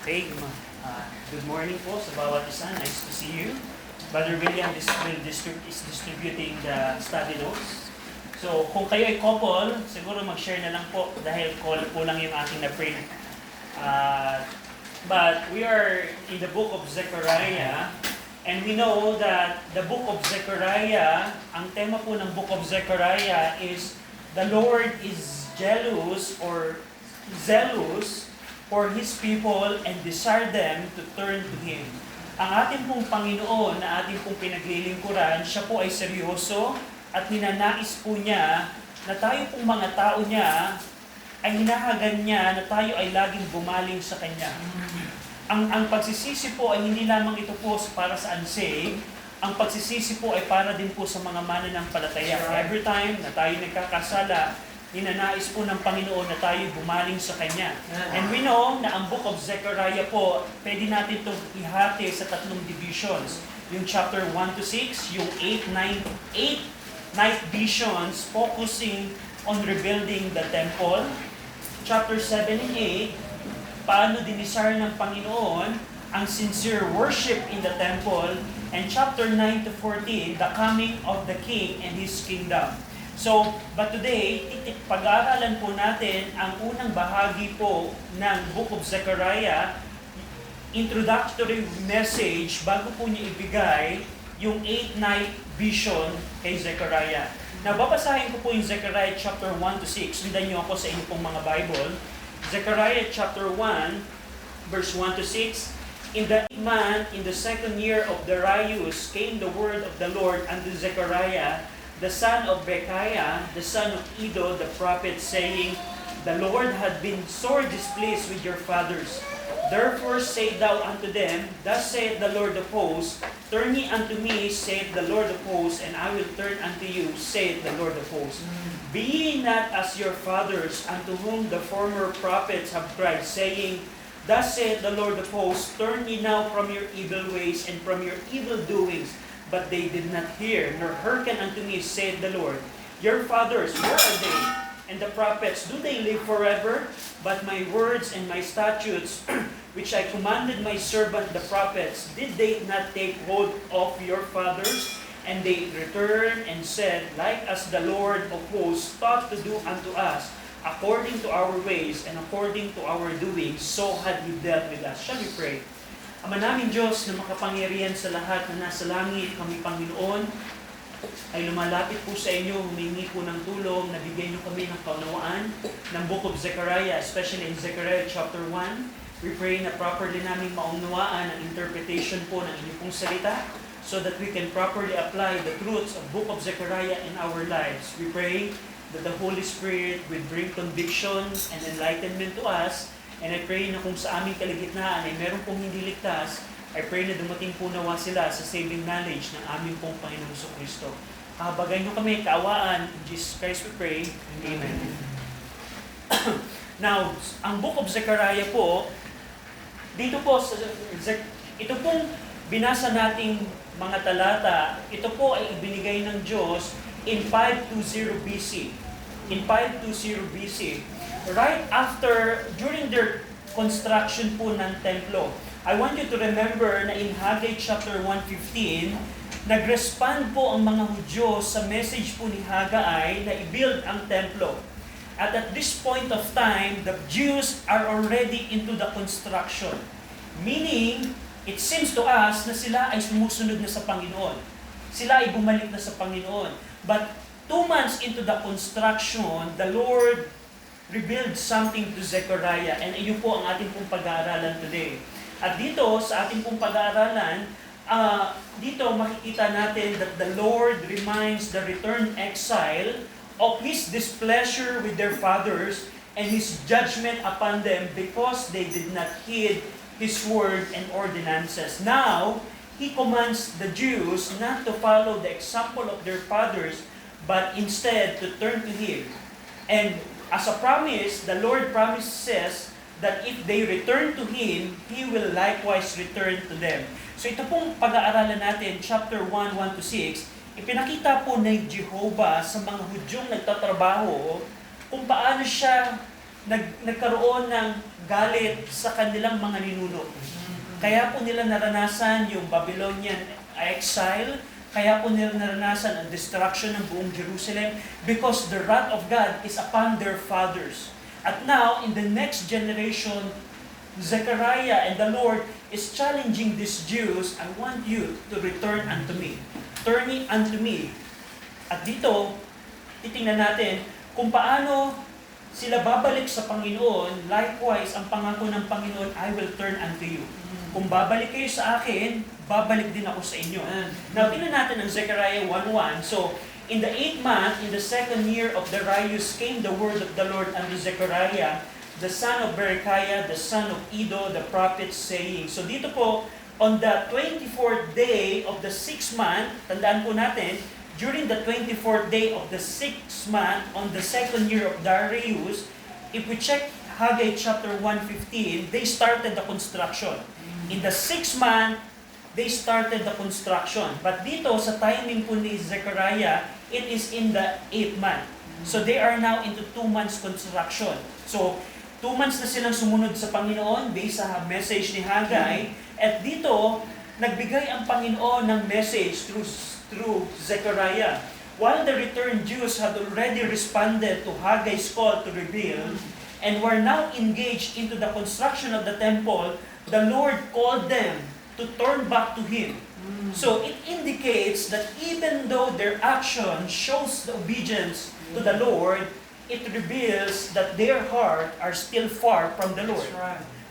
Okay, good morning po sa bawat isa. Nice to see you. Brother William is distributing the study notes. So, kung kayo ay couple, siguro mag-share na lang po dahil kulang yung aking na-print. But we are in the book of Zechariah, and we know that the book of Zechariah, ang tema po ng book of Zechariah is the Lord is jealous for His people and desire them to turn to Him. Ang ating pong Panginoon na ating pong pinaglilingkuran, siya po ay seryoso at ninanais po niya na tayo pong mga tao niya ay hinahagan niya na tayo ay laging bumaling sa Kanya. Ang pagsisisi po ay hindi lamang ito po para sa unsaved, ang pagsisisi po ay para din po sa mga mananampalataya. Every time na tayo nagkakasala, ninanais po ng Panginoon na tayo bumaling sa Kanya. And we know na ang book of Zechariah po, pwede natin itong ihati sa tatlong divisions. Yung chapter 1 to 6, yung 8 ninth visions focusing on rebuilding the temple. Chapter 7 and 8, paano dinisar ng Panginoon ang sincere worship in the temple. And chapter 9 to 14, the coming of the King and His kingdom. So, but today, pag-aaralan po natin ang unang bahagi po ng Book of Zechariah, introductory message bago po niya ibigay yung 8 night vision kay Zechariah. Now, babasahin ko po yung Zechariah chapter 1 to 6. Sundan niyo ako sa inyong pong mga Bible. Zechariah chapter 1, verse 1 to 6. In the month, in the second year of Darius, came the word of the Lord unto Zechariah, the son of Bechiah, the son of Iddo, the prophet, saying, The Lord had been sore displeased with your fathers. Therefore say thou unto them, Thus saith the Lord of hosts, Turn ye unto me, saith the Lord of hosts, and I will turn unto you, saith the Lord of hosts. Be ye not as your fathers, unto whom the former prophets have cried, saying, Thus saith the Lord of hosts, Turn ye now from your evil ways and from your evil doings. But they did not hear, nor hearken unto me, saith the Lord. Your fathers, where are they? And the prophets, do they live forever? But my words and my statutes, which I commanded my servant the prophets, did they not take hold of your fathers? And they returned and said, Like as the Lord of hosts thought to do unto us, according to our ways and according to our doings, so had He dealt with us. Shall we pray? Ama namin Diyos na makapangyarihan sa lahat na nasa langit, kami Panginoon, ay lumalapit po sa inyo, humingi po ng tulong, nabigyan niyo kami ng kaunawaan ng Book of Zechariah, especially in Zechariah chapter 1. We pray na properly namin maunawaan ang interpretation po ng inyong pong salita so that we can properly apply the truths of Book of Zechariah in our lives. We pray that the Holy Spirit will bring conviction and enlightenment to us. And I pray na kung sa aming kaligitnaan ay meron pong hindi ligtas, I pray na dumating po nawa sila sa saving knowledge ng aming pong Panginoong Kristo. Habagay niyo kami, kaawaan, in Jesus Christ we pray. Amen. Now, ang Book of Zechariah po, dito po, ito pong binasa nating mga talata, ito po ay ibinigay ng Diyos in 520 BC. In 520 BC. Right after, during their construction po ng templo. I want you to remember na in Haggai chapter 1:15, nag-respond po ang mga Hudyo sa message po ni Haggai na i-build ang templo. At this point of time, the Jews are already into the construction. Meaning, it seems to us na sila ay sumusunod na sa Panginoon. Sila ay bumalik na sa Panginoon. But 2 months into the construction, the Lord revealed something to Zechariah. And iyon po ang ating pong pag-aaralan today. At dito, sa ating pong pag-aaralan, dito makikita natin that the Lord reminds the returned exile of His displeasure with their fathers and His judgment upon them because they did not heed His word and ordinances. Now, He commands the Jews not to follow the example of their fathers, but instead to turn to Him. And as a promise, the Lord promises that if they return to Him, He will likewise return to them. So ito pong pag-aaralan natin, chapter 1, 1 to 6, ipinakita po ni Jehovah sa mga Hudyong nagtatrabaho kung paano siya nagkaroon ng galit sa kanilang mga ninuno. Kaya po nila naranasan yung Babylonian exile, kaya po nila naranasan ang destruction ng buong Jerusalem because the wrath of God is upon their fathers. At now, in the next generation, Zechariah and the Lord is challenging these Jews, I want you to return unto me. Turn ye unto me. At dito, titingnan natin kung paano sila babalik sa Panginoon. Likewise, ang pangako ng Panginoon, I will turn unto you. Kung babalik kayo sa akin, babalik din ako sa inyo. Now, tingnan natin ang Zechariah 1:1. So, in the 8th month, in the 2nd year of Darius, came the word of the Lord unto Zechariah, the son of Berechiah, the son of Iddo, the prophet, saying. So, dito po, on the 24th day of the 6th month, tandaan po natin, during the 24th day of the 6th month, on the 2nd year of Darius, if we check Haggai chapter 1:15, they started the construction. In the 6th month, they started the construction. But dito, sa timing po ni Zechariah, it is in the 8th month. So they are now into 2 months construction. So, 2 months na silang sumunod sa Panginoon based sa message ni Haggai. At dito, nagbigay ang Panginoon ng message through Zechariah. While the returned Jews had already responded to Haggai's call to rebuild, and were now engaged into the construction of the temple, the Lord called them to turn back to Him. So it indicates that even though their action shows the obedience to the Lord, it reveals that their heart are still far from the Lord.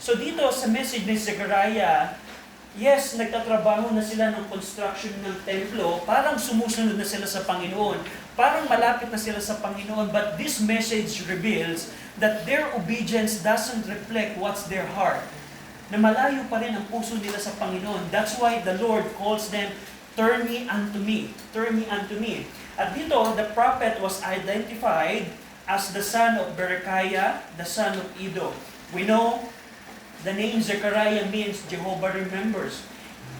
So dito sa message ni Zechariah, yes, nagtatrabaho na sila ng construction ng templo, parang sumusunod na sila sa Panginoon, parang malapit na sila sa Panginoon, but this message reveals that their obedience doesn't reflect what's their heart. Na malayo pa rin ang puso nila sa Panginoon. That's why the Lord calls them, turn ye unto me. Turn ye unto me. At dito, the prophet was identified as the son of Berechiah, the son of Iddo. We know the name Zechariah means Jehovah remembers.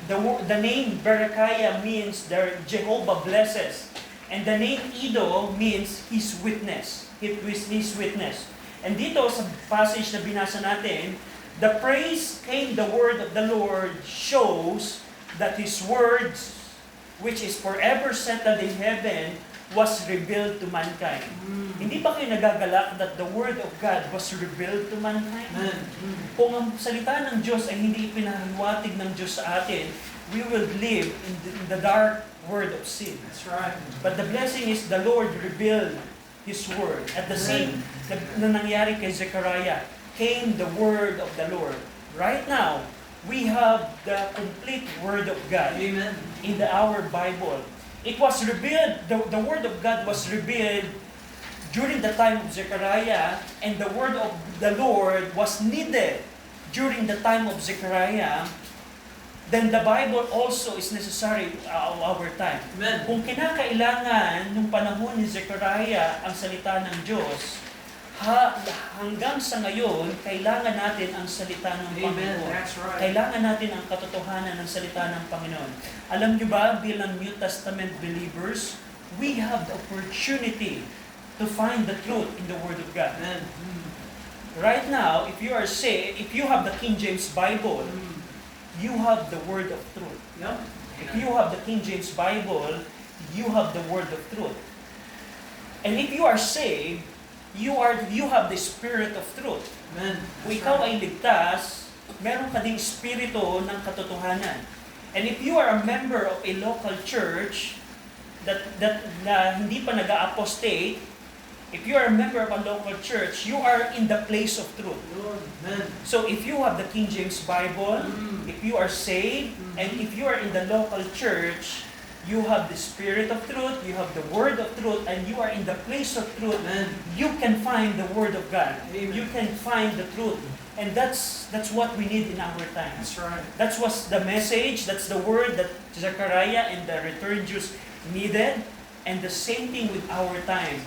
The name Berechiah means Jehovah blesses. And the name Iddo means His witness. His witness. And dito sa passage na binasa natin, the praise came the word of the Lord shows that His words, which is forever settled in heaven, was revealed to mankind. Hindi ba kayo nagagalak that the word of God was revealed to mankind? Kung ang salita ng Diyos ay hindi ipinahiwatig ng Diyos sa atin, we will live in the dark word of sin. That's right. But the blessing is the Lord revealed His word. At the same na nangyari kay Zechariah, came the word of the Lord. Right now, we have the complete word of God. Amen. In our Bible. It was revealed, the word of God was revealed during the time of Zechariah, and the word of the Lord was needed during the time of Zechariah. Then the Bible also is necessary our time. Amen. Kung kinakailangan nung panahon ni Zechariah ang salita ng Diyos, hanggang sa ngayon, kailangan natin ang salita ng Panginoon. That's right. Kailangan natin ang katotohanan ng salita ng Panginoon. Alam niyo ba, bilang New Testament believers, we have the opportunity to find the truth in the Word of God. Amen. Right now, if you are saved, if you have the King James Bible, you have the Word of truth. Yeah. If you have the King James Bible, you have the Word of truth. And if you are saved, you have the Spirit of truth. Amen. Kung ikaw ay ligtas, meron ka ding spirito ng katotohanan. And if you are a member of a local church na hindi pa nag-a-apostate, if you are a member of a local church, you are in the place of truth. Lord. Amen. So if you have the King James Bible, if you are saved, and if you are in the local church, you have the Spirit of truth, you have the Word of truth, and you are in the place of truth. Amen. You can find the Word of God. Amen. You can find the truth. And that's what we need in our times. That's right. That's what's the message, that's the word that Zechariah and the returned Jews needed, and the same thing with our time.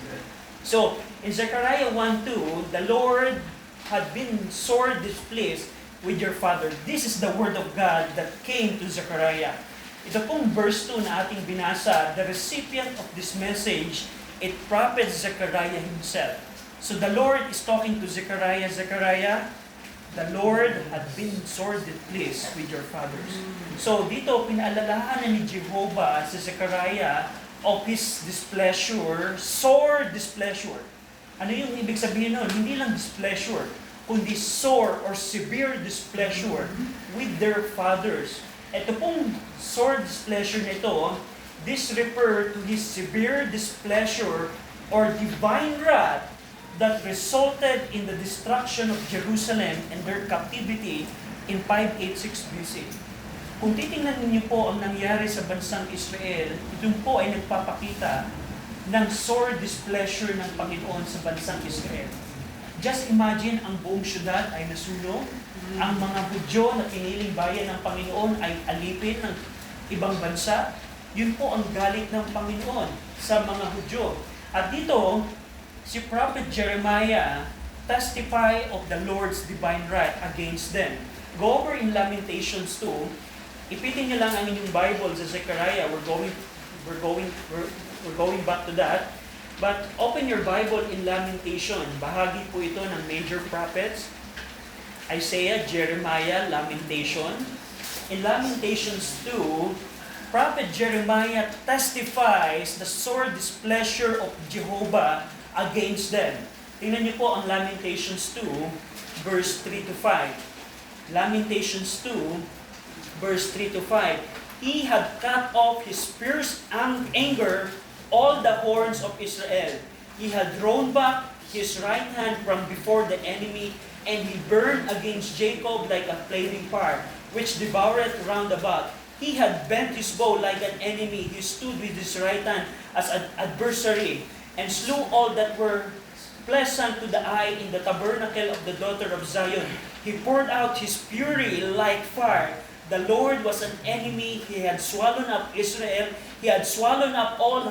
So, in Zechariah 1:2, the Lord had been sore displeased with your father. This is the word of God that came to Zechariah. Ito pong verse 2 na ating binasa, the recipient of this message, it prophet Zechariah himself. So the Lord is talking to Zechariah, Zechariah, the Lord had been sore displeased with your fathers. So dito, pinaalalahanan ni Jehovah si Zechariah of His displeasure, sore displeasure. Ano yung ibig sabihin nun? Hindi lang displeasure, kundi sore or severe displeasure with their fathers. Ito pong sore displeasure nito, this refer to His severe displeasure or divine wrath that resulted in the destruction of Jerusalem and their captivity in 586 BC. Kung titingnan ninyo po ang nangyari sa bansang Israel, ito po ay nagpapakita ng sore displeasure ng Panginoon sa bansang Israel. Just imagine, ang buong syudad ay nasunog, ang mga Hudyo na piniling bayan ng Panginoon ay alipin ng ibang bansa. Yun po ang galit ng Panginoon sa mga Hudyo. At dito, si Prophet Jeremiah testify of the Lord's divine wrath against them. Go over in Lamentations 2. Ipitin niyo lang ang inyong Bible sa Zechariah. We're going back to that. But open your Bible in Lamentation. Bahagi po ito ng major prophets. Isaiah, Jeremiah, Lamentation. In Lamentations 2, Prophet Jeremiah testifies the sore displeasure of Jehovah against them. Tingnan niyo po ang Lamentations 2, verse 3 to 5. Lamentations 2, verse 3 to 5. He had cut off His fierce anger, all the horns of Israel. He had thrown back His right hand from before the enemy, and He burned against Jacob like a flaming fire, which devoureth round about. He had bent His bow like an enemy. He stood with His right hand as an adversary, and slew all that were pleasant to the eye in the tabernacle of the daughter of Zion. He poured out His fury like fire. The Lord was an enemy. He had swallowed up Israel. He had swallowed up all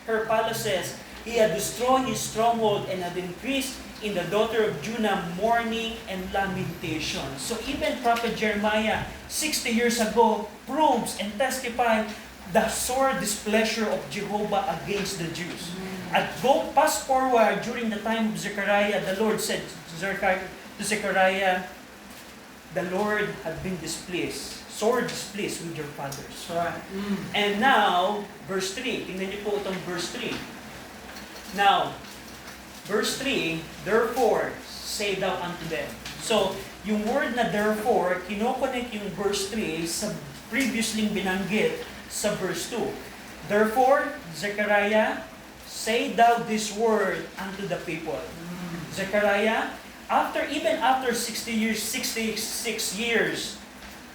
her palaces. He had destroyed His stronghold and had increased in the daughter of Judah mourning and lamentation. So even Prophet Jeremiah, 60 years ago, proves and testifies the sore displeasure of Jehovah against the Jews. At go past forward during the time of Zechariah, the Lord said to Zechariah, the Lord had been displeased, sore displeased with your fathers. Right. And now, verse 3, tingnan niyo po itong verse 3. Now, verse 3, therefore, say thou unto them. So, yung word na therefore, kinoconnect yung verse 3 sa previously binanggit sa verse 2. Therefore, Zechariah, say thou this word unto the people. Zechariah, even after 66 years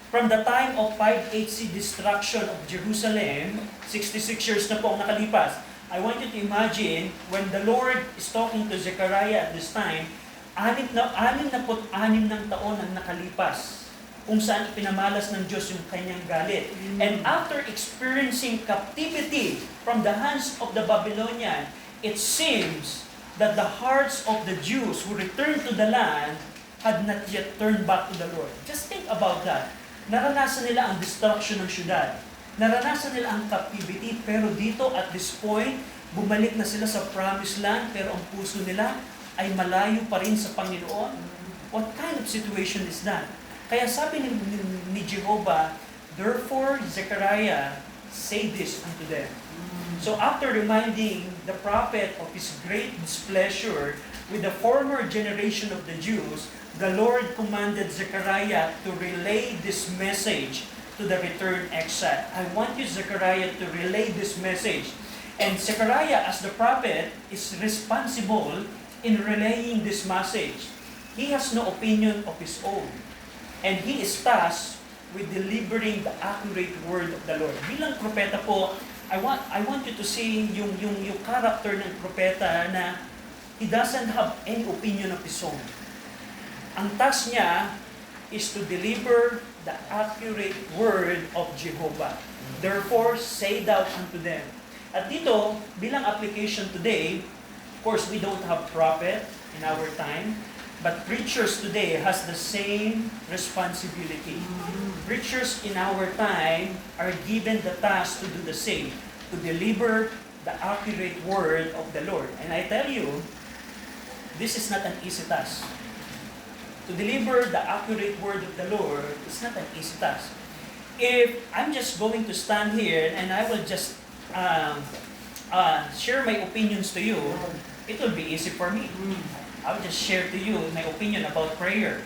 from the time of 580 destruction of Jerusalem, 66 years na po ang nakalipas. I want you to imagine when the Lord is talking to Zechariah at this time, 66 ng taon ang nakalipas kung saan ipinamalas ng Diyos yung kanyang galit. And after experiencing captivity from the hands of the Babylonian, it seems that the hearts of the Jews who returned to the land had not yet turned back to the Lord. Just think about that. Naranasan nila ang destruction ng syudad. Naranasan nila ang captivity, pero dito at this point, bumalik na sila sa promised land, pero ang puso nila ay malayo pa rin sa Panginoon. What kind of situation is that? Kaya sabi ni Jehovah, therefore, Zechariah, say this unto them. So after reminding the prophet of his great displeasure with the former generation of the Jews, the Lord commanded Zechariah to relay this message to the returned exile. I want you, Zechariah, to relay this message. And Zechariah, as the prophet, is responsible in relaying this message. He has no opinion of his own. And he is tasked with delivering the accurate word of the Lord. Bilang propeta po, I want you to see yung character ng propeta na he doesn't have any opinion of his own. Ang task niya is to deliver the accurate word of Jehovah. Therefore, say thou unto them. At dito, bilang application today, of course, we don't have prophet in our time, but preachers today has the same responsibility. Preachers in our time are given the task to do the same, to deliver the accurate word of the Lord. And I tell you, this is not an easy task. To deliver the accurate word of the Lord is not an easy task. If I'm just going to stand here and I will just share my opinions to you, it will be easy for me. I will just share to you my opinion about prayer.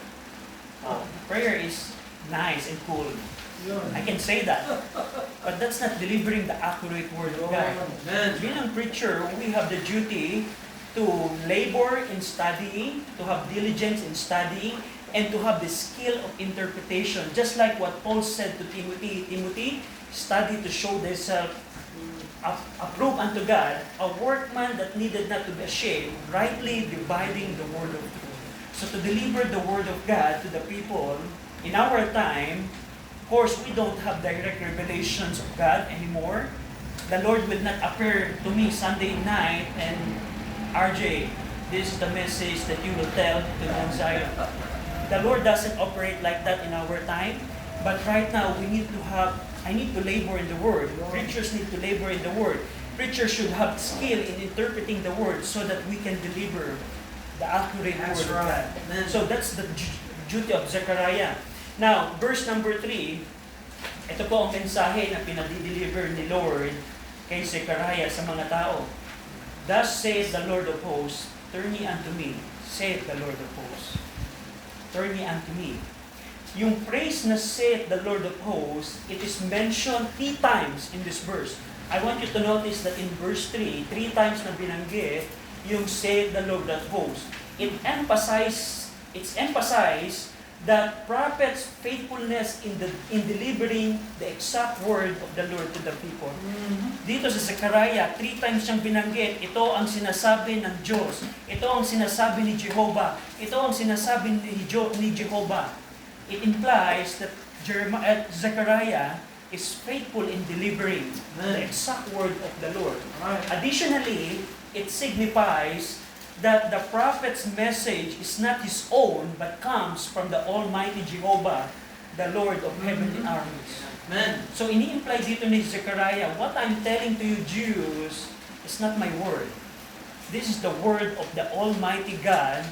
Prayer is nice and cool. I can say that. But that's not delivering the accurate word of God. Bilang preacher, we have the duty to labor in studying, to have diligence in studying, and to have the skill of interpretation. Just like what Paul said to Timothy, Timothy, study to show thyself approved unto God, a workman that needed not to be ashamed, rightly dividing the word of truth. So to deliver the word of God to the people, in our time, of course, we don't have direct revelations of God anymore. The Lord will not appear to me Sunday night and, RJ, this is the message that you will tell to Mount Zion. The Lord doesn't operate like that in our time. But right now, I need to labor in the Word. Preachers need to labor in the Word. Preachers should have skill in interpreting the Word so that we can deliver the accurate Word of God. So that's the duty of Zechariah. Now, verse number 3, ito po ang mensahe na pinadi-deliver ni Lord kay Zechariah sa mga tao. Thus saith the Lord of hosts, turn ye unto me, saith the Lord of hosts. Turn ye unto me. Yung phrase na saith the Lord of hosts, it is mentioned 3 times in this verse. I want you to notice that in verse 3 times na binanggit yung saith the Lord of hosts. It's emphasized that prophet's faithfulness in delivering the exact word of the Lord to the people. Dito sa Zechariah, 3 times siyang binanggit, ito ang sinasabi ng Diyos, ito ang sinasabi ni Jehovah, ito ang sinasabi ni Jehovah. It implies that Zechariah is faithful in delivering the exact word of the Lord. Additionally, it signifies that the prophet's message is not his own, but comes from the Almighty Jehovah, the Lord of heavenly armies. So ini-imply dito ni Zechariah, what I'm telling to you Jews is not my word. This is the word of the Almighty God,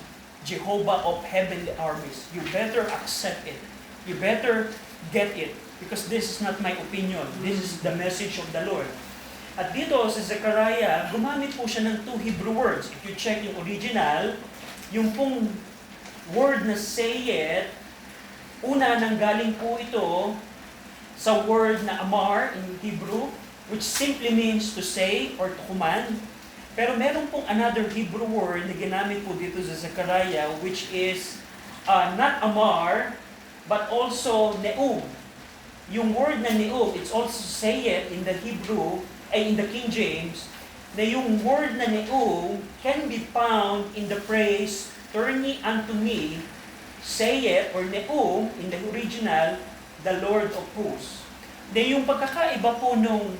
Jehovah of heavenly armies. You better accept it. You better get it. Because this is not my opinion. This is the message of the Lord. At dito sa Zechariah, gumamit po siya ng 2 Hebrew words. If you check yung original, yung pong word na say it, una nanggaling po ito sa word na amar in Hebrew, which simply means to say or to command. Pero meron pong another Hebrew word na ginamit po dito sa Zechariah, which is not amar, but also ne'um. Yung word na ne'um, it's also say it in the Hebrew, in the King James, na yung word na ne'um can be found in the phrase, turn ye unto me, say it, or ne'um, in the original, the Lord of hosts. Na yung pagkakaiba po nung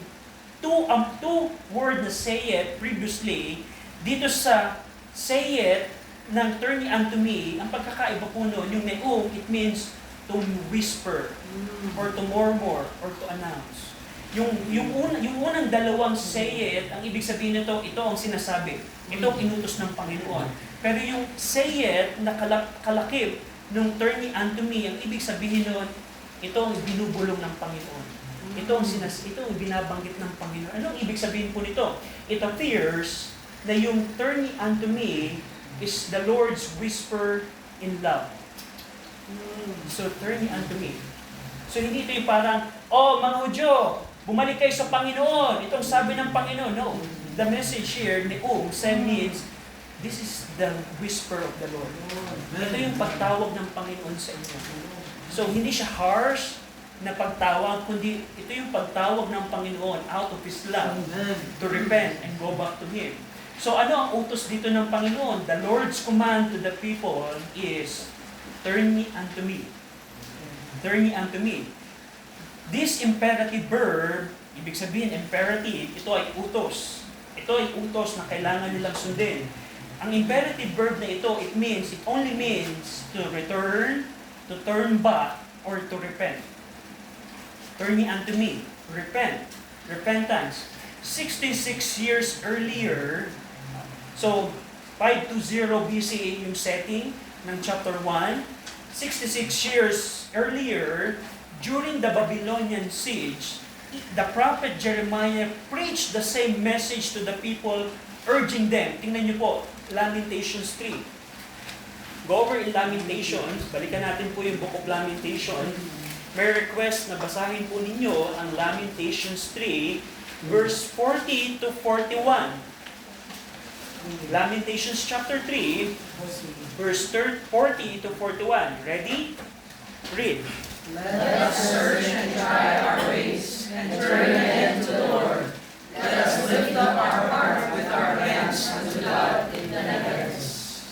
two word na say it previously, dito sa say it ng turn ye unto me, ang pagkakaiba po nun, yung ne'um, it means to whisper, or to murmur, or to announce. Yung unang dalawang say it, ang ibig sabihin nito, ito ang sinasabi. Ito ang inutos ng Panginoon. Pero yung say it na kalakip nung turn ye unto me, ang ibig sabihin nun, ito ang binubulong ng Panginoon. Ito ang binabanggit ng Panginoon. Anong ibig sabihin po nito? It appears na yung turn ye unto me is the Lord's whisper in love. So turn ye unto me. So hindi ito yung parang, mga Hudyo, bumalik kayo sa Panginoon. Itong sabi ng Panginoon. No. The message here, means, this is the whisper of the Lord. Ito yung pagtawag ng Panginoon sa inyo. So hindi siya harsh na pagtawag, kundi ito yung pagtawag ng Panginoon out of His love to repent and go back to Him. So ano ang utos dito ng Panginoon? The Lord's command to the people is, turn ye unto me. Turn ye unto me. This imperative verb, ibig sabihin imperative, ito ay utos. Ito ay utos na kailangan nilang sundin. Ang imperative verb na ito, it only means to return, to turn back, or to repent. Turn ye unto me. Repent. Repentance. 66 years earlier, so 520 BCE yung setting ng chapter 1. 66 years earlier, during the Babylonian siege, the prophet Jeremiah preached the same message to the people, urging them. Tingnan niyo po, Lamentations 3. Go over in Lamentations, balikan natin po yung book of Lamentations. May request na basahin po ninyo ang Lamentations 3, verse 40 to 41. Lamentations chapter 3, verse 40 to 41. Ready? Read. Let us search and try our ways, and turn again to the Lord. Let us lift up our heart with our hands unto God in the heavens.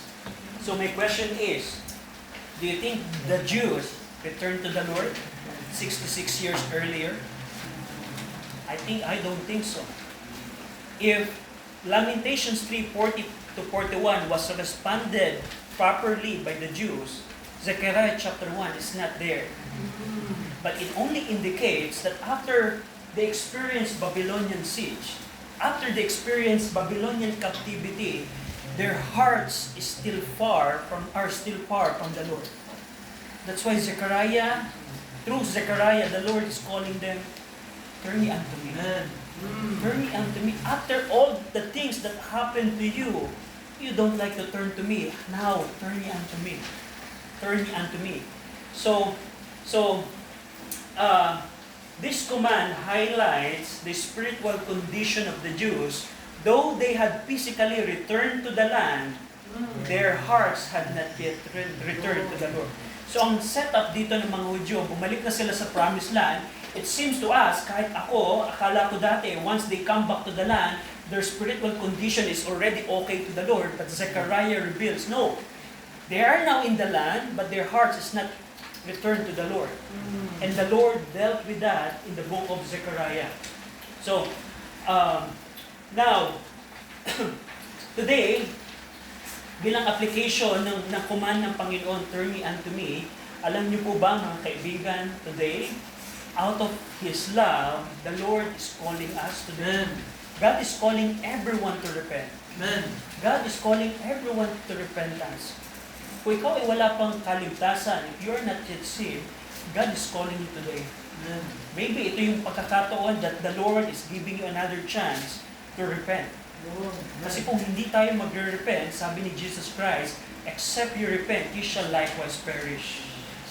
So my question is, do you think the Jews returned to the Lord 66 years earlier? I don't think so. If Lamentations 3:40 to 41 was responded properly by the Jews, Zechariah chapter 1 is not there. But it only indicates that after they experienced Babylonian siege, after they experienced Babylonian captivity, their hearts are still far from the Lord. That's why through Zechariah, the Lord is calling them, turn ye unto me. Turn ye unto me. After all the things that happened to you, you don't like to turn to me. Now, turn ye unto me. Turn ye unto me. So, this command highlights the spiritual condition of the Jews. Though they had physically returned to the land, their hearts had not yet returned to the Lord. So ang setup dito ng mga Hudyo, bumalik na sila sa promised land. It seems to us, kahit ako, akala ko dati, once they come back to the land, their spiritual condition is already okay to the Lord. But Zechariah reveals, no, they are now in the land, but their hearts is not returned to the Lord. And the Lord dealt with that in the book of Zechariah. So, now, today, bilang application ng command ng Panginoon, turn ye unto me, alam niyo po ba mga kaibigan, today, out of His love, the Lord is calling us to them. God is calling everyone to repent. Amen. God is calling everyone to repentance. Kung ikaw ay wala pang kaligtasan, if you're not yet saved, God is calling you today. Amen. Maybe ito yung pagkakataon that the Lord is giving you another chance to repent. Kasi kung hindi tayo magre-repent, sabi ni Jesus Christ, except you repent, you shall likewise perish.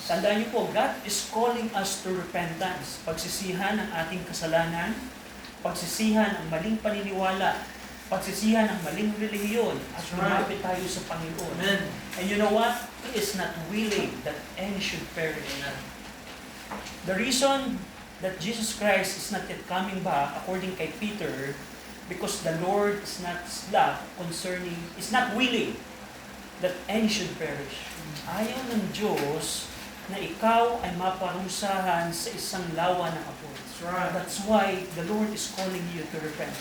Tandaan niyo po, God is calling us to repentance. Pagsisihan ang ating kasalanan, pagsisihan ang maling paniniwala, pagsisihan ang maling relihiyon, at lumapit tayo sa Panginoon. Amen. And you know what? He is not willing that any should perish. The reason that Jesus Christ is not yet coming back, according kay Peter, because the Lord is not slack is not willing that any should perish. Ayaw ng Diyos na ikaw ay maparusahan sa isang lawa ng apoy. That's why the Lord is calling you to repent.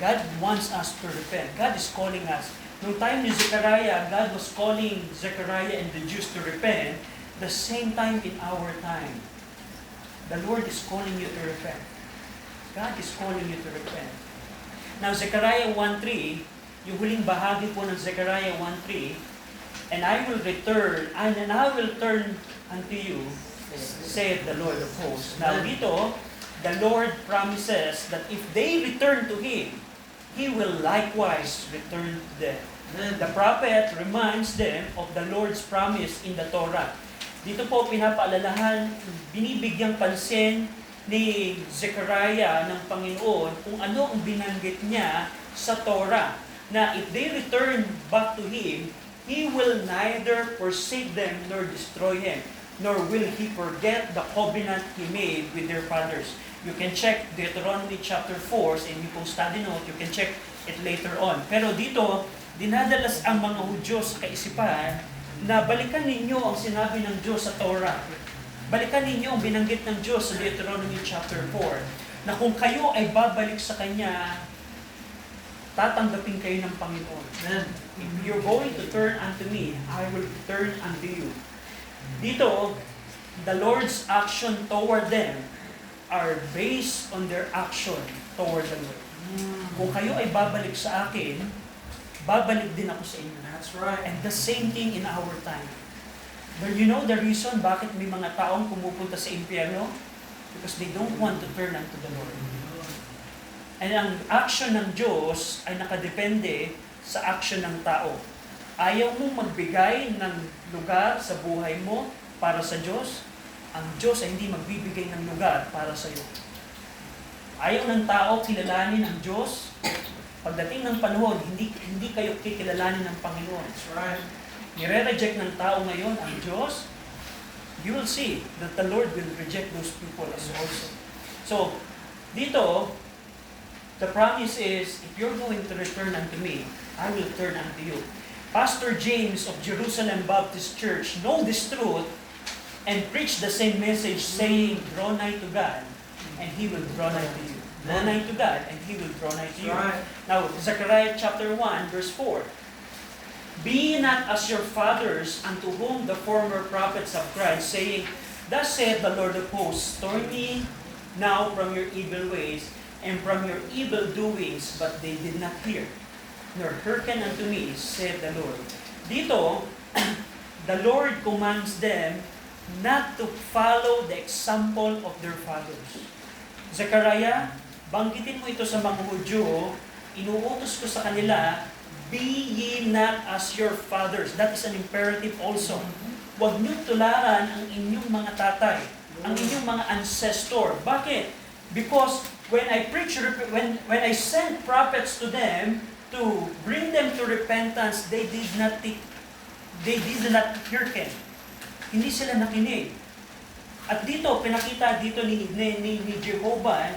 God wants us to repent. God is calling us. Noong time ni Zechariah, God was calling Zechariah and the Jews to repent. The same time in our time, the Lord is calling you to repent. God is calling you to repent. Now, Zechariah 1:3, yung huling bahagi po ng Zechariah 1:3, and I will turn unto you, saith the Lord of hosts. Now, dito, the Lord promises that if they return to Him, He will likewise return to them. The prophet reminds them of the Lord's promise in the Torah. Dito po pinapaalalahan, binibigyang pansin ni Zechariah ng Panginoon kung ano ang binanggit niya sa Torah, na if they return back to Him, He will neither forsake them nor destroy Him, nor will He forget the covenant He made with their fathers. You can check Deuteronomy chapter 4 sa inyong pong study note, you can check it later on. Pero dito, dinadalas ang mga Hudyo sa kaisipan na balikan ninyo ang sinabi ng Diyos sa Torah. Balikan ninyo ang binanggit ng Diyos sa Deuteronomy chapter 4, na kung kayo ay babalik sa Kanya, tatanggapin kayo ng Panginoon. If you're going to turn unto me, I will turn unto you. Dito, the Lord's action toward them are based on their action toward the Lord. Kung kayo ay babalik sa akin, babalik din ako sa inyo. That's right. And the same thing in our time. But you know the reason bakit may mga taong pumupunta sa impyerno? Because they don't want to turn unto the Lord. And ang action ng Diyos ay nakadepende sa action ng tao. Ayaw mong magbigay ng lugar sa buhay mo para sa Diyos, ang Diyos ay hindi magbibigay ng lugar para sa iyo. Ayaw ng tao kilalanin ang Diyos, pagdating ng panahon, hindi kayo kikilalanin ng Panginoon. That's right. Nire-reject ng tao ngayon ang Diyos, you will see that the Lord will reject those people as also. So, dito, the promise is, if you're going to return unto me, I will turn unto you. Pastor James of Jerusalem Baptist Church know this truth and preach the same message saying, draw nigh to God, and He will draw nigh to you. Draw nigh to God, and He will draw nigh to you. Right. Now, Zechariah chapter 1, verse 4. Be ye not as your fathers, unto whom the former prophets have cried, saying, Thus saith the Lord of hosts, turn ye now from your evil ways, and from your evil doings, but they did not hear, nor hearken unto me, saith the Lord. Dito, the Lord commands them not to follow the example of their fathers. Zechariah, banggitin mo ito sa mga Hudyo, inuutos ko sa kanila, be ye not as your fathers. That is an imperative also. Huwag niyong tularan ang inyong mga tatay, ang inyong mga ancestor. Bakit? Because when I sent prophets to them to bring them to repentance, they did not hearken. Hindi sila nakinig. At dito, pinakita dito ni Jehovah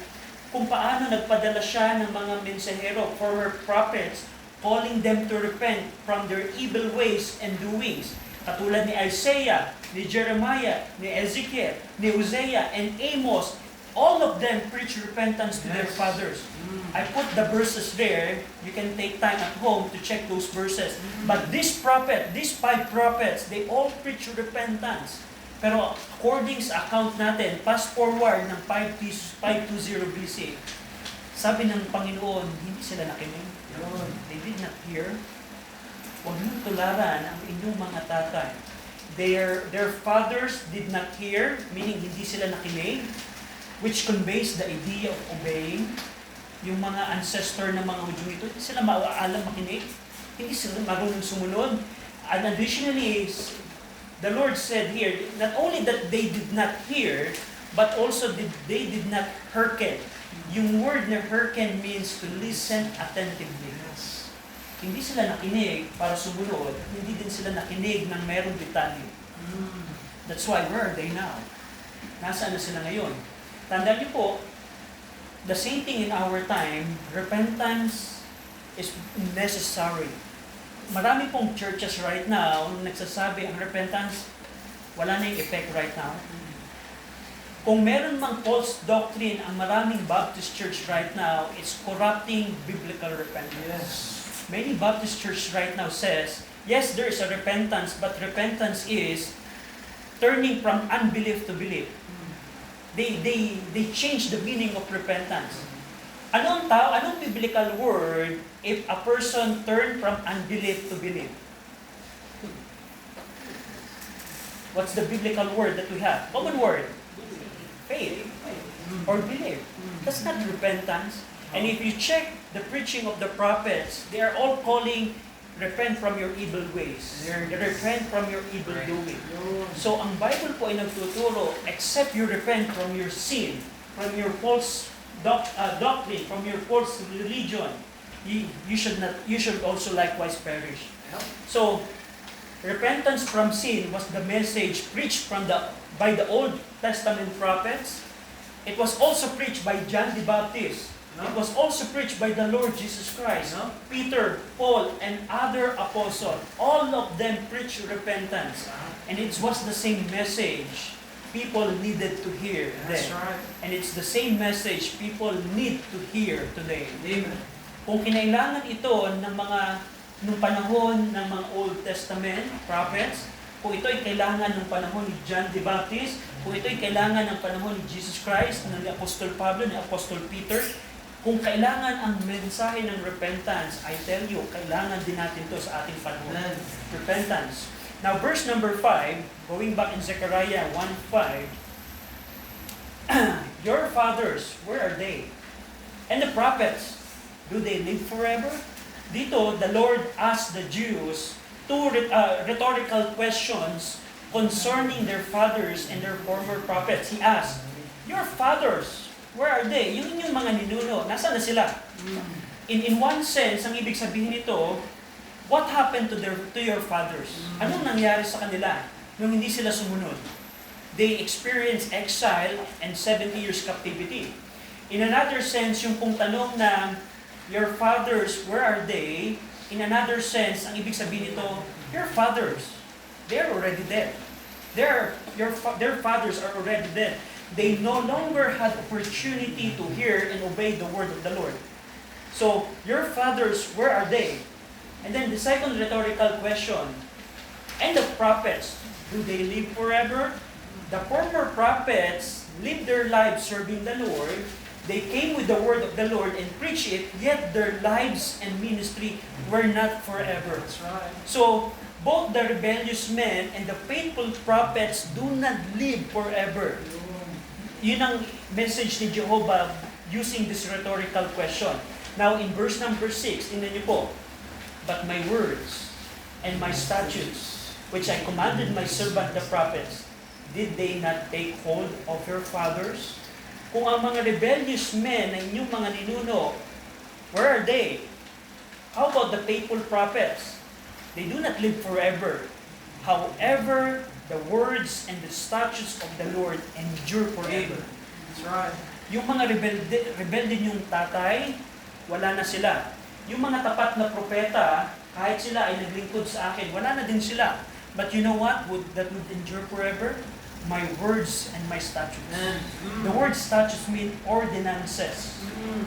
kung paano nagpadala siya ng mga mensahero, former prophets, calling them to repent from their evil ways and doings. Katulad ni Isaiah, ni Jeremiah, ni Ezekiel, ni Hosea, and Amos, all of them preach repentance to their fathers. I put the verses there. You can take time at home to check those verses. But these 5 prophets, they all preach repentance. Pero according sa account natin, fast forward ng 520 BC, sabi ng Panginoon, hindi sila nakinig. They did not hear. Huwag niyong tularan ang inyong mga tatay. Their fathers did not hear, meaning hindi sila nakinig, which conveys the idea of obeying. Yung mga ancestor ng mga Hudyo ito, hindi sila maalam makinig. Hindi sila marunong sumunod. And additionally, the Lord said here, not only that they did not hear, but also they did not hearken. Yung word na hearken means to listen attentively. Hindi sila nakinig para sumunod, hindi din sila nakinig ng merong detalye. That's why, where are they now? Nasaan na sila ngayon? Tandaan niyo po, the same thing in our time, repentance is necessary. Marami pong churches right now nagsasabi ang repentance, wala na yung effect right now. Kung meron mang false doctrine ang maraming Baptist church right now, it's corrupting biblical repentance. Many Baptist church right now says, yes, there is a repentance, but repentance is turning from unbelief to belief. They change the meaning of repentance. Anong biblical word if a person turn from unbelief to belief? What's the biblical word that we have? Common word. Faith. Or belief. That's not repentance. And if you check the preaching of the prophets, they are all calling, repent from your evil ways. Repent from your evil doing. So ang Bible po ay nagtuturo, except you repent from your sin, from your false doctrine, from your false religion, you should also likewise perish. So repentance from sin was the message preached by the Old Testament prophets. It was also preached by John the Baptist. It was also preached by the Lord Jesus Christ, Peter, Paul, and other apostles. All of them preached repentance. And it was the same message people needed to hear then. That's right. And it's the same message people need to hear today. Amen. Kung kinailangan ito nung panahon ng mga Old Testament prophets, kung ito ay kailangan ng panahon ni John the Baptist, kung ito ay kailangan ng panahon ni Jesus Christ, ni Apostol Pablo, ni Apostol Peter, kung kailangan ang mensahe ng repentance, I tell you, kailangan din natin to sa ating panahon. Repentance. Now, verse number 5, going back in Zechariah 1:5, your fathers, where are they? And the prophets, do they live forever? Dito, the Lord asked the Jews two rhetorical questions concerning their fathers and their former prophets. He asked, your fathers, where are they? Yung inyong mga ninuno, nasaan na sila? In one sense, ang ibig sabihin nito, what happened to your fathers? Anong nangyari sa kanila nung hindi sila sumunod? They experienced exile and 70 years captivity. In another sense, yung pong tanong na your fathers, where are they? In another sense, ang ibig sabihin nito, your fathers, they're already dead. Their fathers are already dead. They no longer had opportunity to hear and obey the word of the Lord. So, your fathers, where are they? And then the second rhetorical question, and the prophets, do they live forever? The former prophets lived their lives serving the Lord. They came with the word of the Lord and preached it, yet their lives and ministry were not forever. That's right. So, both the rebellious men and the faithful prophets do not live forever. Yun ang message ni Jehovah using this rhetorical question. Now, in verse number 6, tingnan niyo po, but my words and my statutes, which I commanded my servant the prophets, did they not take hold of your fathers? Kung ang mga rebellious men na inyong mga ninuno, where are they? How about the faithful prophets? They do not live forever. However, the words and the statutes of the Lord endure forever. That's right. Yung mga rebelde yung tatay, wala na sila. Yung mga tapat na propeta, kahit sila ay naglingkod sa akin, wala na din sila. But you know what? That would endure forever? My words and my statutes. The word statutes mean ordinances.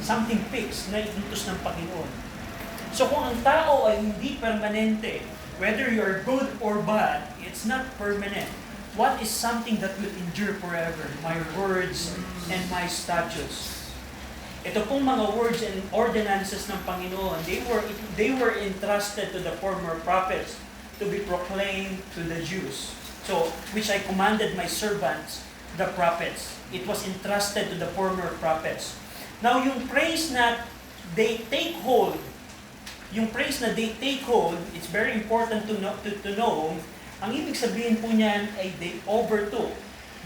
Something fixed na inutos ng Panginoon. So kung ang tao ay hindi permanente, whether you're good or bad, it's not permanent. What is something that will endure forever? My words and my statutes. Ito pong mga words and ordinances ng Panginoon, they were entrusted to the former prophets to be proclaimed to the Jews. So, which I commanded my servants, the prophets. It was entrusted to the former prophets. Now, yung praise na they take hold, it's very important to know, ang ibig sabihin po niyan ay they overtook.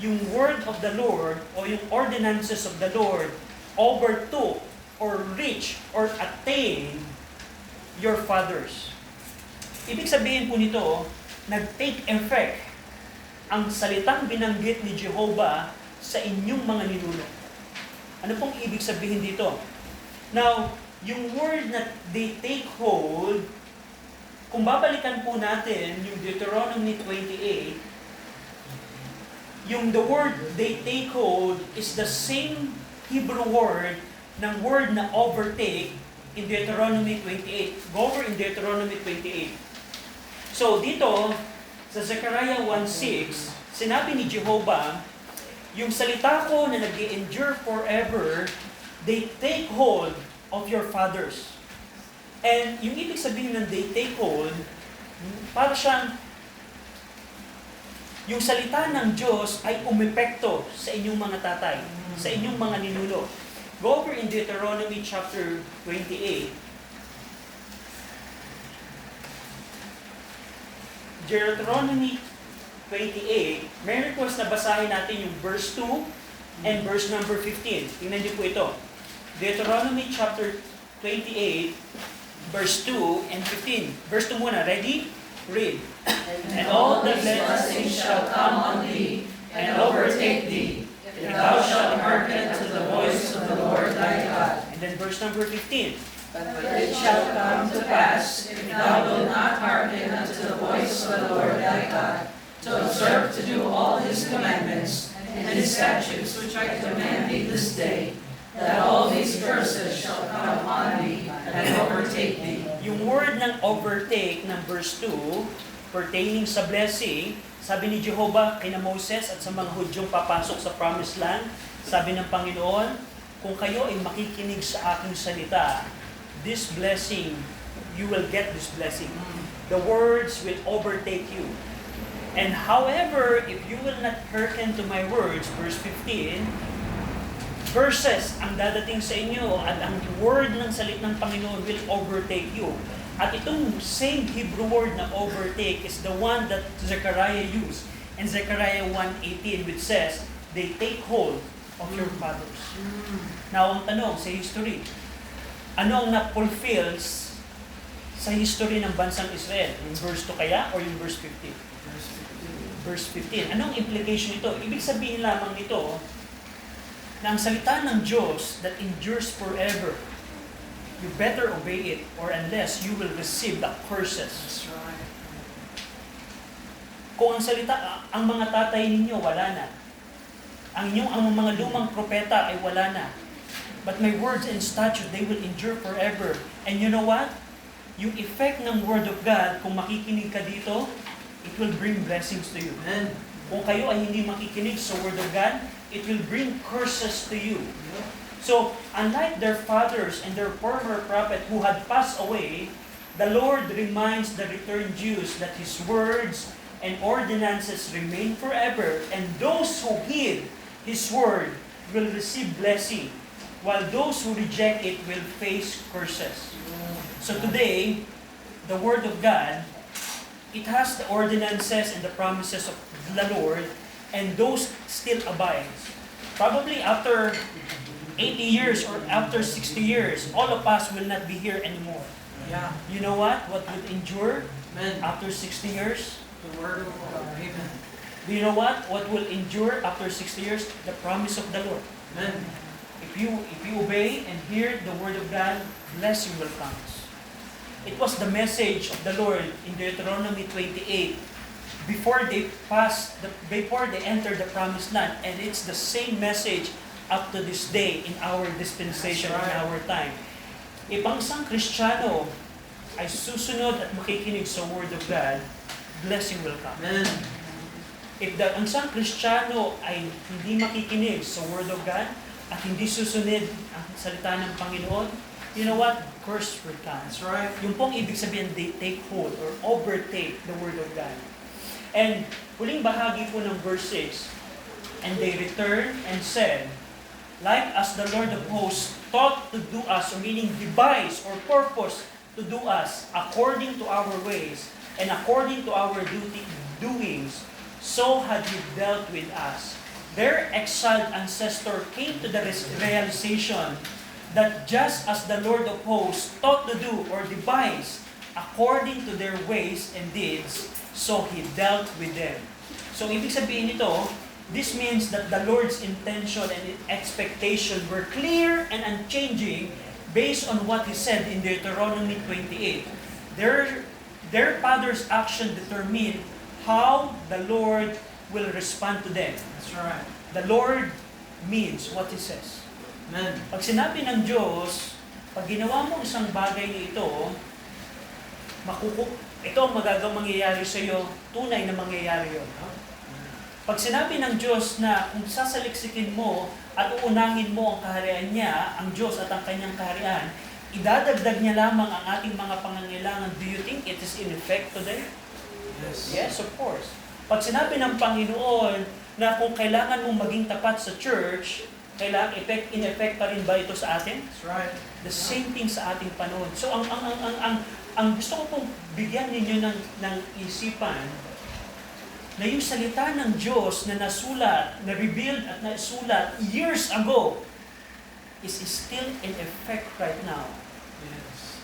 Yung word of the Lord o yung ordinances of the Lord overtook or reach or attain your fathers. Ibig sabihin po nito, nag-take effect ang salitang binanggit ni Jehovah sa inyong mga ninuno. Ano pong ibig sabihin dito? Now, yung word na they take hold, kung babalikan po natin yung Deuteronomy 28, yung the word they take hold is the same Hebrew word ng word na overtake in Deuteronomy 28. Go over in Deuteronomy 28. So dito, sa Zechariah 1:6, sinabi ni Jehovah, yung salita ko na nag-endure forever, they take hold of your fathers. And yung ibig sabihin ng they take hold, para siyang yung salita ng Diyos ay umepekto sa inyong mga tatay, sa inyong mga ninuno. Go over in Deuteronomy chapter 28. Deuteronomy 28, may request na basahin natin yung verse 2 and verse number 15. Tingnan niyo po ito. Deuteronomy chapter 28, verse 2 and 15. Verse 2 muna. Ready? Read. And all these blessings shall come on thee, and overtake thee, if thou shalt hearken to the voice of the Lord thy God. And then verse number 15. But it shall come to pass, if thou wilt not hearken unto the voice of the Lord thy God, to observe to do all his commandments and his statutes which I command thee this day, that all these curses shall come upon thee and overtake thee. Yung word ng overtake ng verse 2, pertaining sa blessing, sabi ni Jehovah kina Moses at sa mga Hudyong papasok sa Promised Land, sabi ng Panginoon, kung kayo ay makikinig sa aking salita, this blessing, you will get this blessing. The words will overtake you. And however, if you will not hearken to my words, verse 15, verses ang dadating sa inyo at ang word ng salit ng Panginoon will overtake you. At itong same Hebrew word na overtake is the one that Zechariah used in Zechariah 1:18, which says, they take hold of your fathers. Now, ang tanong sa history, ano ang na-fulfills sa history ng bansang Israel? Yung verse 2 kaya or yung verse 15? Verse 15. Anong implication nito? Ibig sabihin lamang nito na ang salita ng Diyos that endures forever, you better obey it or unless you will receive the curses. That's right. Kung ang salita, ang mga tatay ninyo, wala na. Ang mga lumang propeta ay wala na. But my words and statutes, they will endure forever. And you know what? Yung effect ng Word of God, kung makikinig ka dito, it will bring blessings to you. Amen. Kung kayo ay hindi makikinig sa Word of God, it will bring curses to you. So, unlike their fathers and their former prophet who had passed away, the Lord reminds the returned Jews that His words and ordinances remain forever, and those who heed His word will receive blessing, while those who reject it will face curses. So today, the Word of God, it has the ordinances and the promises of the Lord, and those still abide. Probably after 80 years or after 60 years, all of us will not be here anymore. Yeah. You know what? What will endure Amen. after 60 years? The word of God. Amen. Do you know what? What will endure after 60 years? The promise of the Lord. Amen. If you obey and hear the word of God, blessing will come. It was the message of the Lord in Deuteronomy 28 before they entered the promised land, and it's the same message up to this day in our dispensation, That's right. in our time. If ang isang Kristiyano ay susunod at makikinig sa word of God, blessing will come. Amen. If ang isang Kristiyano ay hindi makikinig sa Word of God at hindi susunod ang salita ng Panginoon, you know what? Curse will come. That's right. Yung pong ibig sabihin, they take hold or overtake the Word of God. And huling bahagi po ng verse 6, and they returned and said, like as the Lord of hosts thought to do us, or meaning devise or purpose to do us according to our ways and according to our doings, so had He dealt with us. Their exiled ancestor came to the realization that just as the Lord of hosts thought to do or devise according to their ways and deeds, so He dealt with them. So ibig sabihin nito, this means that the Lord's intention and expectation were clear and unchanging based on what He said in Deuteronomy 28. Their father's action determined how the Lord will respond to them. That's right. The Lord means what He says. Amen. Pag sinabi ng Diyos, pag ginawa mo isang bagay na ito, ito ang mangyayari sa iyo, tunay na mangyayari yun. Pag sinabi ng Diyos na kung sasaliksikin mo at uunahin mo ang kaharian niya, ang Diyos at ang kanyang kaharian, idadagdag niya lamang ang ating mga pangangailangan. Do you think it is in effect today? Yes. Yes, of course. Pag sinabi ng Panginoon na kung kailangan mong maging tapat sa church, in effect pa rin ba ito sa atin? That's right. The same thing sa ating panahon. So ang gusto ko pong bigyan ninyo ng isipan na yung salita ng Diyos na nasulat, na-revealed at nasulat years ago is still in effect right now. Yes.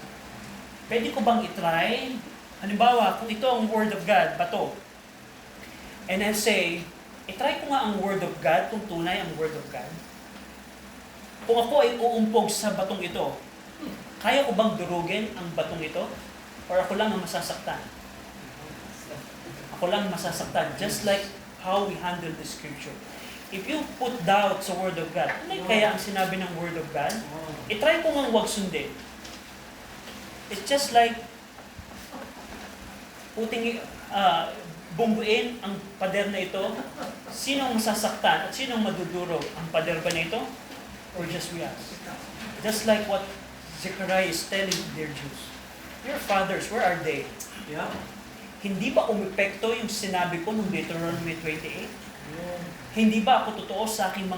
Pwede ko bang itry? Halimbawa, kung ito ang Word of God, bato. And then say, itry ko nga ang Word of God, kung tunay ang Word of God. Kung ako ay uumpog sa batong ito, kaya ko bang durugin ang batong ito? Or ako lang ang masasaktan? Ako lang masasaktan. Just like how we handle the Scripture. If you put doubt sa Word of God, ano kaya ang sinabi ng Word of God? Itry ko nga huwag sundin. It's just like bungguin ang pader na ito, sinong masasaktan at sinong madudurog? Ang pader ba na ito? Or just we us? Just like what Zechariah is telling their Jews. Your fathers, where are they? Yeah. Hindi ba umepekto yung sinabi ko noong Deuteronomy 28? Hindi ba ako totoo sa aking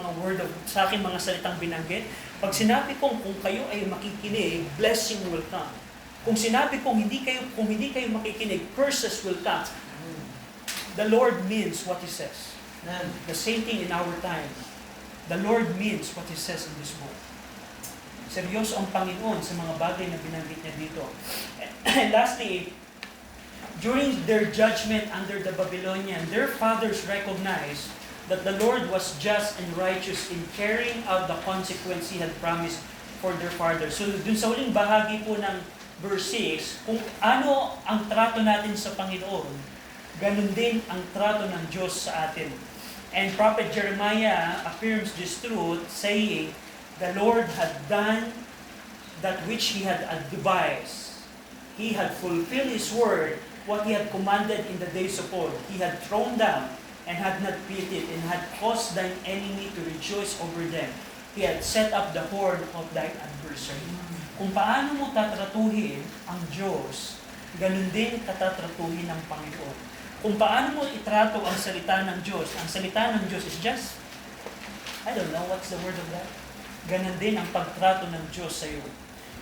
sa aking mga salitang binanggit? Pag sinabi kong kung kayo ay makikinig, blessing will come. Kung sinabi kong kung hindi kayo makikinig, curses will come. The Lord means what He says. Amen. The same thing in our time. The Lord means what He says in this book. Seryoso ang Panginoon sa mga bagay na binanggit niya dito. And lastly, during their judgment under the Babylonian, their fathers recognized that the Lord was just and righteous in carrying out the consequence He had promised for their fathers. So dun sa huling bahagi po ng verse 6, kung ano ang trato natin sa Panginoon, ganun din ang trato ng Diyos sa atin. And Prophet Jeremiah affirms this truth, saying, the Lord had done that which He had advised. He had fulfilled His word, what He had commanded in the days of old. He had thrown down and had not pitied, and had caused thine enemy to rejoice over them. He had set up the horn of thine adversary. Kung paano mo tatratuhin ang Diyos, ganun din katatratuhin ng Panginoon. Kung paano mo itrato ang salita ng Diyos, ang salita ng Diyos is just, I don't know, what's the word of that? Ganun din ang pagtrato ng Diyos sa iyo.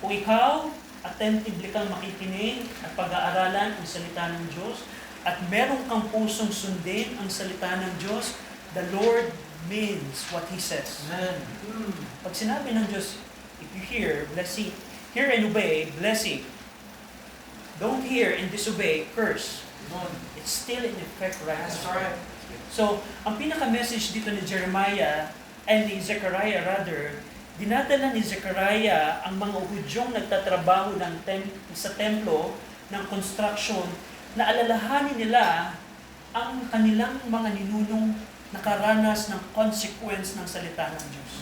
Kung ikaw, attentively kang makikinig at pag-aaralan ang salita ng Diyos, at meron kang pusong sundin ang salita ng Diyos, the Lord means what He says. Amen. Pag sinabi ng Diyos, if you hear, blessing, hear and obey, blessing. Don't hear and disobey, curse. It's still in effect right That's now. right. So, ang pinaka-message dito ni Jeremiah, and ni Zechariah rather, dinadala ni Zechariah ang mga Hudyong nagtatrabaho sa templo ng construction na alalahanin nila ang kanilang mga ninunong nakaranas ng consequence ng salita ng Diyos.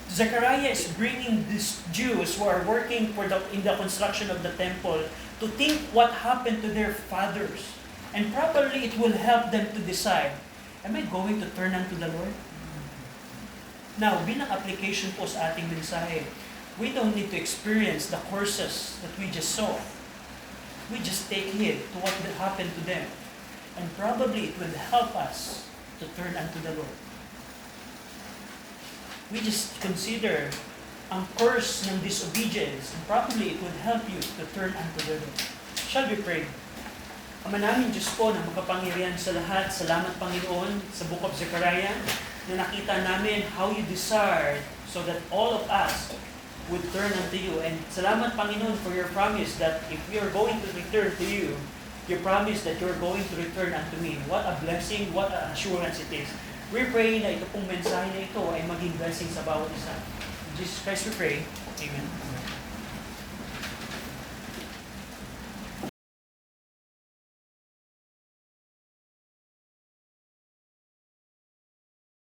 Zechariah is bringing these Jews who are working in the construction of the temple to think what happened to their fathers. And probably it will help them to decide, am I going to turn unto the Lord? Now, bilang application po sa ating mensahe, we don't need to experience the curses that we just saw. We just take heed to what will happen to them. And probably it will help us to turn unto the Lord. We just consider ang curse ng disobedience, and probably it would help you to turn unto the Lord. Shall we pray? Ama namin Diyos po na makapangyarihan sa lahat, salamat Panginoon sa Book of Zechariah na nakita namin how you desired so that all of us would turn unto you. And salamat Panginoon for your promise that if we are going to return to you, your promise that you are going to return unto me. What a blessing, what an assurance it is. We pray na ito pong mensahe na ito ay maging blessing sa bawat isa. In Jesus Christ we pray. Amen.